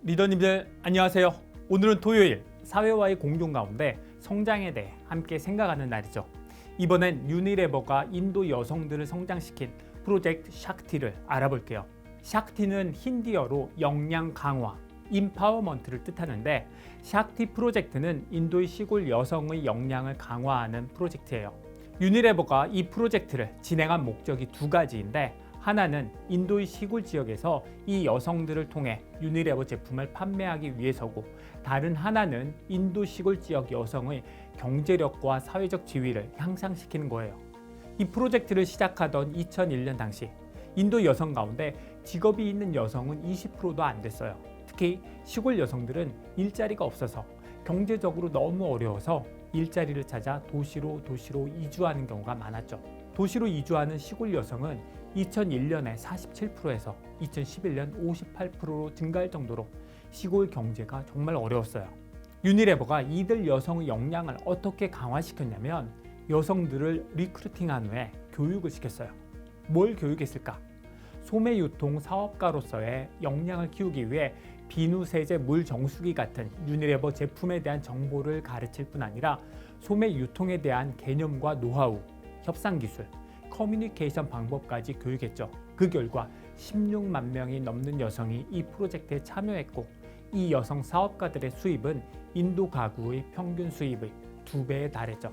리더님들 안녕하세요. 오늘은 토요일 사회와의 공존 가운데 성장에 대해 함께 생각하는 날이죠. 이번엔 유니레버가 인도 여성들을 성장시킨 프로젝트 샥티를 알아볼게요. 샥티는 힌디어로 역량 강화, 임파워먼트를 뜻하는데 샥티 프로젝트는 인도의 시골 여성의 역량을 강화하는 프로젝트예요. 유니레버가 이 프로젝트를 진행한 목적이 두 가지인데 하나는 인도의 시골 지역에서 이 여성들을 통해 유니레버 제품을 판매하기 위해서고 다른 하나는 인도 시골 지역 여성의 경제력과 사회적 지위를 향상시키는 거예요. 이 프로젝트를 시작하던 2001년 당시 인도 여성 가운데 직업이 있는 여성은 20%도 안 됐어요. 특히 시골 여성들은 일자리가 없어서 경제적으로 너무 어려워서 일자리를 찾아 도시로 이주하는 경우가 많았죠. 도시로 이주하는 시골 여성은 2001년에 47%에서 2011년 58%로 증가할 정도로 시골 경제가 정말 어려웠어요. 유니레버가 이들 여성의 역량을 어떻게 강화시켰냐면 여성들을 리크루팅한 후에 교육을 시켰어요. 뭘 교육했을까? 소매 유통 사업가로서의 역량을 키우기 위해 비누, 세제, 물 정수기 같은 유니레버 제품에 대한 정보를 가르칠 뿐 아니라 소매 유통에 대한 개념과 노하우, 협상 기술, 커뮤니케이션 방법까지 교육했죠. 그 결과 16만 명이 넘는 여성이 이 프로젝트에 참여했고 이 여성 사업가들의 수입은 인도 가구의 평균 수입의 2배에 달했죠.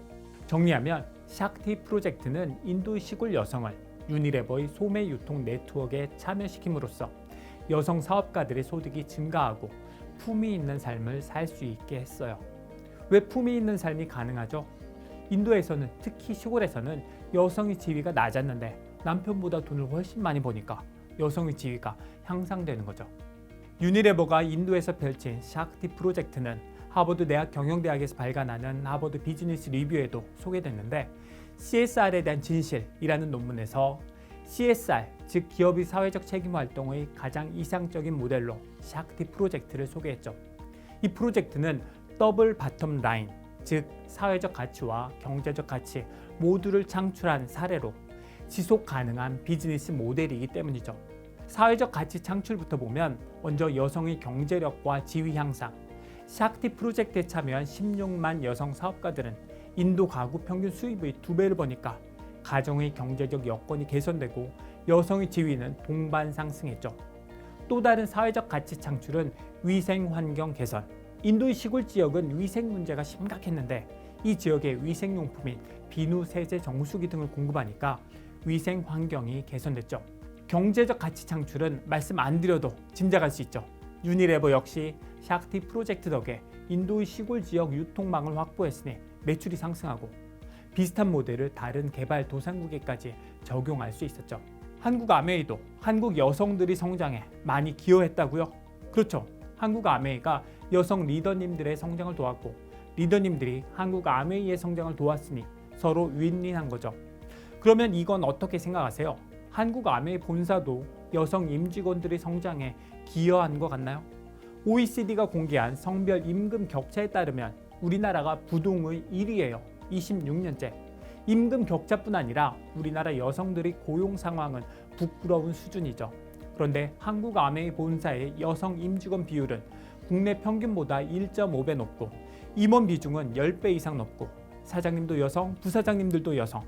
정리하면 샥티 프로젝트는 인도의 시골 여성을 유니레버의 소매 유통 네트워크에 참여시킴으로써 여성 사업가들의 소득이 증가하고 품위 있는 삶을 살 수 있게 했어요. 왜 품위 있는 삶이 가능하죠? 인도에서는 특히 시골에서는 여성의 지위가 낮았는데 남편보다 돈을 훨씬 많이 버니까 여성의 지위가 향상되는 거죠. 유니레버가 인도에서 펼친 샥티 프로젝트는 하버드 대학 경영대학에서 발간하는 하버드 비즈니스 리뷰에도 소개됐는데 CSR에 대한 진실이라는 논문에서 CSR, 즉 기업의 사회적 책임 활동의 가장 이상적인 모델로 샥티 프로젝트를 소개했죠. 이 프로젝트는 더블 바텀 라인, 즉 사회적 가치와 경제적 가치 모두를 창출한 사례로 지속 가능한 비즈니스 모델이기 때문이죠. 사회적 가치 창출부터 보면 먼저 여성의 경제력과 지위 향상, 샥티 프로젝트에 참여한 16만 여성 사업가들은 인도 가구 평균 수입의 2배를 버니까 가정의 경제적 여건이 개선되고 여성의 지위는 동반 상승했죠. 또 다른 사회적 가치 창출은 위생 환경 개선. 인도의 시골 지역은 위생 문제가 심각했는데 이 지역에 위생용품인 비누, 세제, 정수기 등을 공급하니까 위생 환경이 개선됐죠. 경제적 가치 창출은 말씀 안 드려도 짐작할 수 있죠. 유니레버 역시 샥티 프로젝트 덕에 인도의 시골 지역 유통망을 확보했으니 매출이 상승하고 비슷한 모델을 다른 개발도상국에까지 적용할 수 있었죠. 한국 아메이도 한국 여성들이 성장에 많이 기여했다고요? 그렇죠. 한국 아메이가 여성 리더님들의 성장을 도왔고 리더님들이 한국 아메이의 성장을 도왔으니 서로 윈윈한 거죠. 그러면 이건 어떻게 생각하세요? 한국 아메이 본사도 여성 임직원들의 성장에 기여한 것 같나요? OECD가 공개한 성별 임금 격차에 따르면 우리나라가 부동의 1위예요. 26년째. 임금 격차뿐 아니라 우리나라 여성들의 고용 상황은 부끄러운 수준이죠. 그런데 한국 아메이 본사의 여성 임직원 비율은 국내 평균보다 1.5배 높고 임원 비중은 10배 이상 높고 사장님도 여성, 부사장님들도 여성.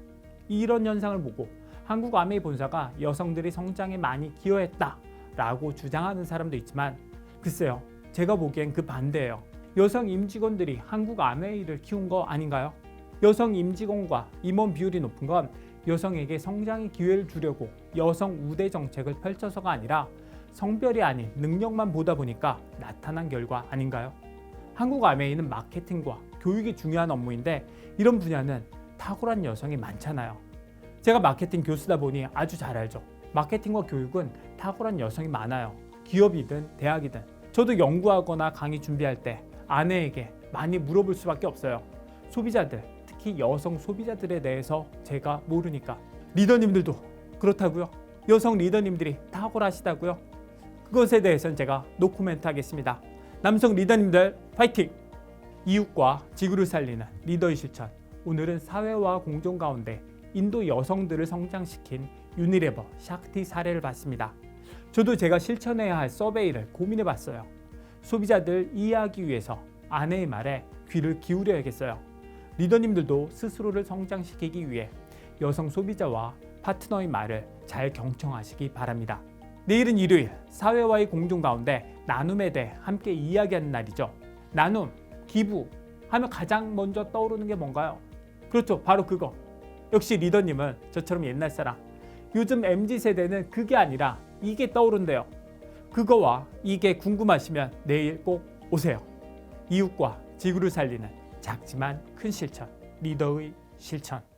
이런 현상을 보고 한국 아메이 본사가 여성들의 성장에 많이 기여했다라고 주장하는 사람도 있지만 글쎄요, 제가 보기엔 그 반대예요. 여성 임직원들이 한국 아메이를 키운 거 아닌가요? 여성 임직원과 임원 비율이 높은 건 여성에게 성장의 기회를 주려고 여성 우대 정책을 펼쳐서가 아니라 성별이 아닌 능력만 보다 보니까 나타난 결과 아닌가요? 한국 아메이는 마케팅과 교육이 중요한 업무인데 이런 분야는 탁월한 여성이 많잖아요. 제가 마케팅 교수다 보니 아주 잘 알죠. 마케팅과 교육은 탁월한 여성이 많아요. 기업이든 대학이든. 저도 연구하거나 강의 준비할 때 아내에게 많이 물어볼 수밖에 없어요. 소비자들, 특히 여성 소비자들에 대해서 제가 모르니까. 리더님들도 그렇다고요? 여성 리더님들이 탁월하시다고요? 그것에 대해서는 제가 노코멘트 하겠습니다. 남성 리더님들 파이팅! 이웃과 지구를 살리는 리더의 실천. 오늘은 사회와 공존 가운데 인도 여성들을 성장시킨 유니레버 샥티 사례를 봤습니다. 저도 제가 실천해야 할 서베이를 고민해 봤어요. 소비자들 이해하기 위해서 아내의 말에 귀를 기울여야겠어요. 리더님들도 스스로를 성장시키기 위해 여성 소비자와 파트너의 말을 잘 경청하시기 바랍니다. 내일은 일요일, 사회와의 공존 가운데 나눔에 대해 함께 이야기하는 날이죠. 나눔, 기부 하면 가장 먼저 떠오르는 게 뭔가요? 그렇죠, 바로 그거. 역시 리더님은 저처럼 옛날 사람. 요즘 MZ세대는 그게 아니라 이게 떠오른대요. 그거와 이게 궁금하시면 내일 꼭 오세요. 이웃과 지구를 살리는 작지만 큰 실천, 리더의 실천.